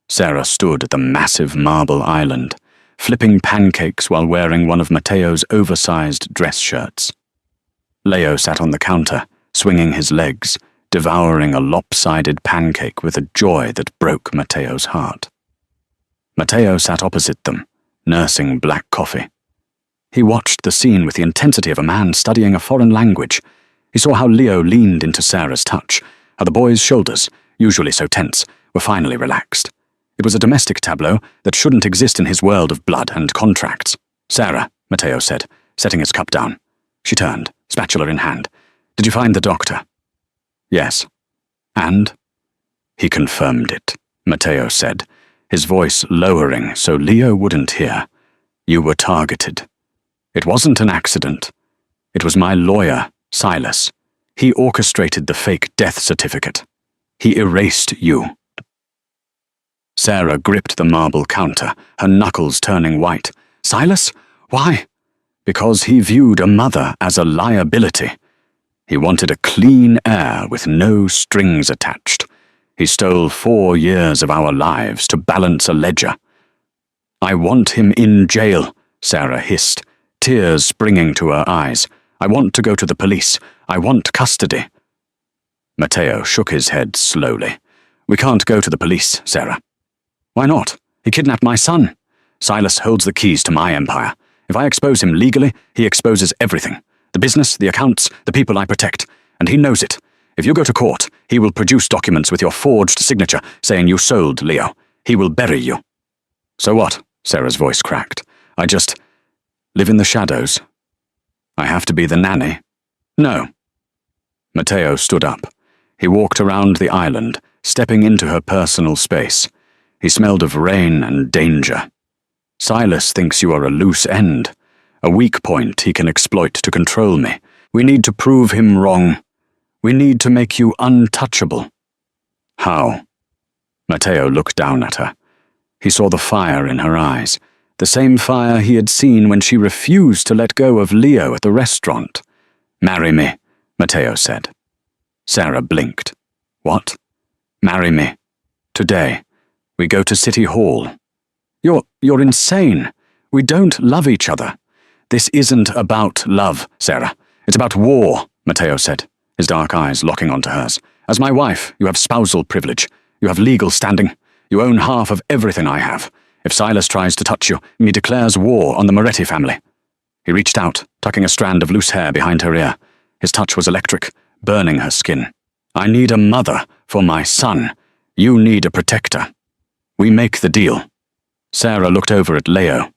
Sarah stood at the massive marble island, flipping pancakes while wearing one of Matteo's oversized dress shirts. Leo sat on the counter, swinging his legs, devouring a lopsided pancake with a joy that broke Matteo's heart. Matteo sat opposite them, nursing black coffee. He watched the scene with the intensity of a man studying a foreign language. He saw how Leo leaned into Sarah's touch, how the boy's shoulders, usually so tense, were finally relaxed. It was a domestic tableau that shouldn't exist in his world of blood and contracts. "Sarah," Matteo said, setting his cup down. She turned, spatula in hand. "Did you find the doctor?" "Yes." "And?" "He confirmed it," Matteo said, his voice lowering so Leo wouldn't hear. "You were targeted. It wasn't an accident. It was my lawyer, Silas. He orchestrated the fake death certificate. He erased you." Sarah gripped the marble counter, her knuckles turning white. "Silas? Why?" "Because he viewed a mother as a liability. He wanted a clean air with no strings attached. He stole 4 years of our lives to balance a ledger." "I want him in jail," Sarah hissed, tears springing to her eyes. "I want to go to the police. I want custody." Matteo shook his head slowly. "We can't go to the police, Sarah." "Why not? He kidnapped my son. Silas holds the keys to my empire. If I expose him legally, he exposes everything. The business, the accounts, the people I protect. And he knows it. If you go to court, he will produce documents with your forged signature saying you sold Leo. He will bury you." "So what?" Sarah's voice cracked. "I just live in the shadows. I have to be the nanny." "No." Matteo stood up. He walked around the island, stepping into her personal space. He smelled of rain and danger. "Silas thinks you are a loose end, a weak point he can exploit to control me. We need to prove him wrong. We need to make you untouchable." "How?" Matteo looked down at her. He saw the fire in her eyes, the same fire he had seen when she refused to let go of Leo at the restaurant. "Marry me," Matteo said. Sarah blinked. "What?" "Marry me. Today. We go to City Hall." You're insane. We don't love each other." "This isn't about love, Sarah. It's about war," Matteo said, his dark eyes locking onto hers. "As my wife, you have spousal privilege. You have legal standing. You own half of everything I have. If Silas tries to touch you, he declares war on the Moretti family." He reached out, tucking a strand of loose hair behind her ear. His touch was electric, burning her skin. "I need a mother for my son. You need a protector. We make the deal." Sarah looked over at Leo.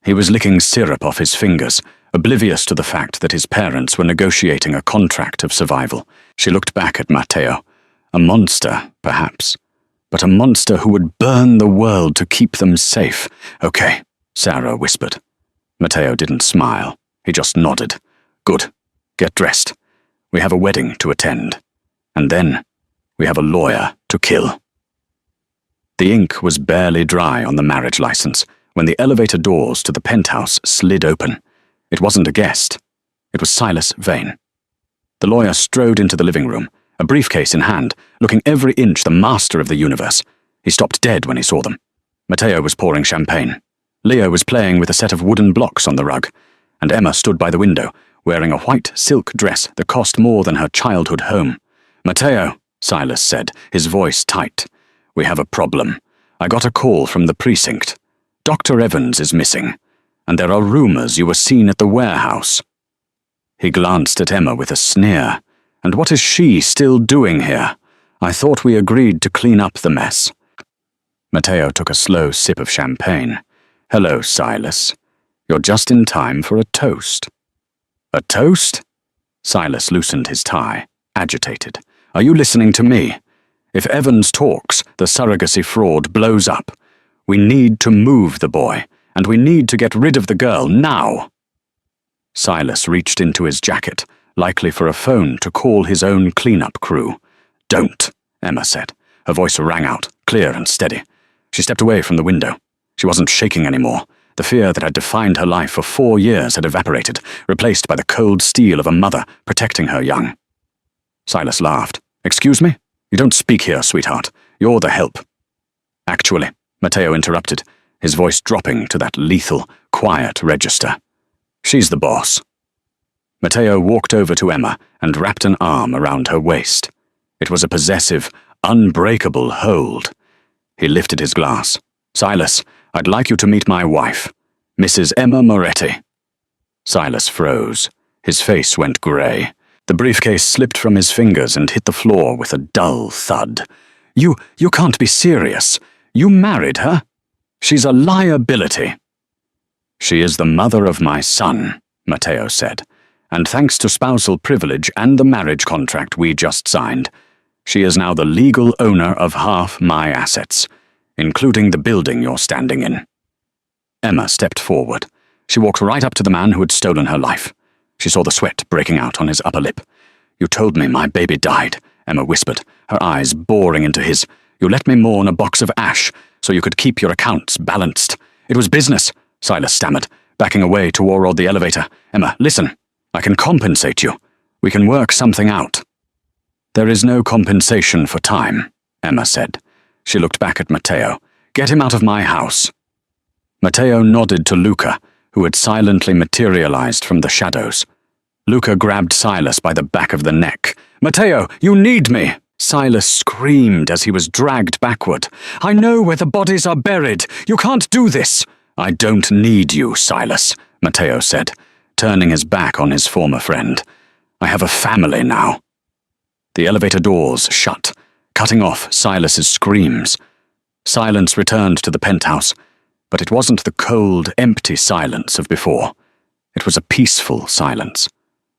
He was licking syrup off his fingers, oblivious to the fact that his parents were negotiating a contract of survival. She looked back at Matteo. A monster, perhaps, but a monster who would burn the world to keep them safe. "Okay," Sarah whispered. Matteo didn't smile. He just nodded. "Good. Get dressed. We have a wedding to attend. And then, we have a lawyer to kill." The ink was barely dry on the marriage license when the elevator doors to the penthouse slid open. It wasn't a guest. It was Silas Vane. The lawyer strode into the living room, a briefcase in hand, looking every inch the master of the universe. He stopped dead when he saw them. Matteo was pouring champagne. Leo was playing with a set of wooden blocks on the rug, and Emma stood by the window, wearing a white silk dress that cost more than her childhood home. "Matteo," Silas said, his voice tight. "We have a problem. I got a call from the precinct. Dr. Evans is missing, and there are rumors you were seen at the warehouse." He glanced at Emma with a sneer. "And what is she still doing here? I thought we agreed to clean up the mess." Matteo took a slow sip of champagne. "Hello, Silas. You're just in time for a toast." "A toast?" Silas loosened his tie, agitated. "Are you listening to me? If Evans talks, the surrogacy fraud blows up. We need to move the boy, and we need to get rid of the girl now." Silas reached into his jacket, likely for a phone to call his own cleanup crew. "Don't," Emma said. Her voice rang out, clear and steady. She stepped away from the window. She wasn't shaking anymore. The fear that had defined her life for 4 years had evaporated, replaced by the cold steel of a mother protecting her young. Silas laughed. "Excuse me? You don't speak here, sweetheart. You're the help." "Actually," Matteo interrupted, his voice dropping to that lethal, quiet register. "She's the boss." Matteo walked over to Emma and wrapped an arm around her waist. It was a possessive, unbreakable hold. He lifted his glass. "Silas, I'd like you to meet my wife, Mrs. Emma Moretti." Silas froze. His face went grey. The briefcase slipped from his fingers and hit the floor with a dull thud. You can't be serious. You married her? She's a liability. She is the mother of my son, Matteo said, and thanks to spousal privilege and the marriage contract we just signed, she is now the legal owner of half my assets, including the building you're standing in. Emma stepped forward. She walked right up to the man who had stolen her life. She saw the sweat breaking out on his upper lip. You told me my baby died, Emma whispered, her eyes boring into his. You let me mourn a box of ash so you could keep your accounts balanced. It was business, Silas stammered, backing away toward the elevator. Emma, listen. I can compensate you. We can work something out. There is no compensation for time, Emma said. She looked back at Matteo. Get him out of my house. Matteo nodded to Luca, who had silently materialized from the shadows. Luca grabbed Silas by the back of the neck. Matteo, you need me! Silas screamed as he was dragged backward. I know where the bodies are buried. You can't do this. I don't need you, Silas, Matteo said, turning his back on his former friend. I have a family now. The elevator doors shut, cutting off Silas's screams. Silence returned to the penthouse, but it wasn't the cold, empty silence of before. It was a peaceful silence.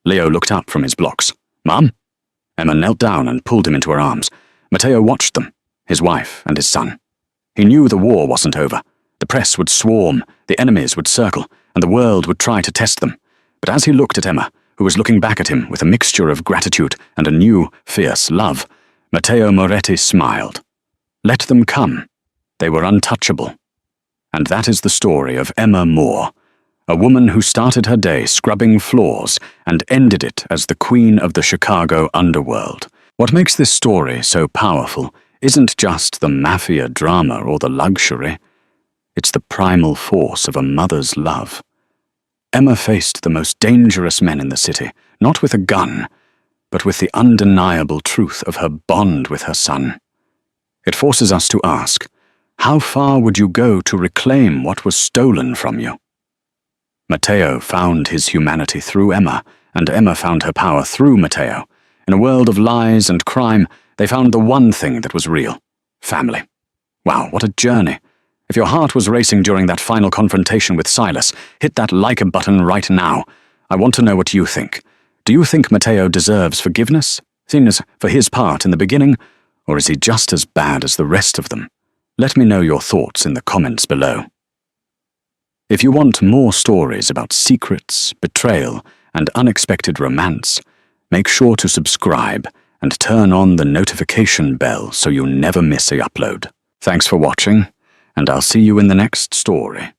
Leo looked up from his blocks. Mum? Emma knelt down and pulled him into her arms. Matteo watched them, his wife and his son. He knew the war wasn't over. The press would swarm, the enemies would circle, and the world would try to test them. But as he looked at Emma, who was looking back at him with a mixture of gratitude and a new, fierce love, Matteo Moretti smiled. Let them come. They were untouchable. And that is the story of Emma Moore, a woman who started her day scrubbing floors and ended it as the queen of the Chicago underworld. What makes this story so powerful isn't just the Mafia drama or the luxury. It's the primal force of a mother's love. Emma faced the most dangerous men in the city, not with a gun, but with the undeniable truth of her bond with her son. It forces us to ask, how far would you go to reclaim what was stolen from you? Matteo found his humanity through Emma, and Emma found her power through Matteo. In a world of lies and crime, they found the one thing that was real: family. Wow, what a journey. If your heart was racing during that final confrontation with Silas, hit that like button right now. I want to know what you think. Do you think Matteo deserves forgiveness, seen as for his part in the beginning, or is he just as bad as the rest of them? Let me know your thoughts in the comments below. If you want more stories about secrets, betrayal, and unexpected romance, make sure to subscribe and turn on the notification bell so you never miss a upload. Thanks for watching, and I'll see you in the next story.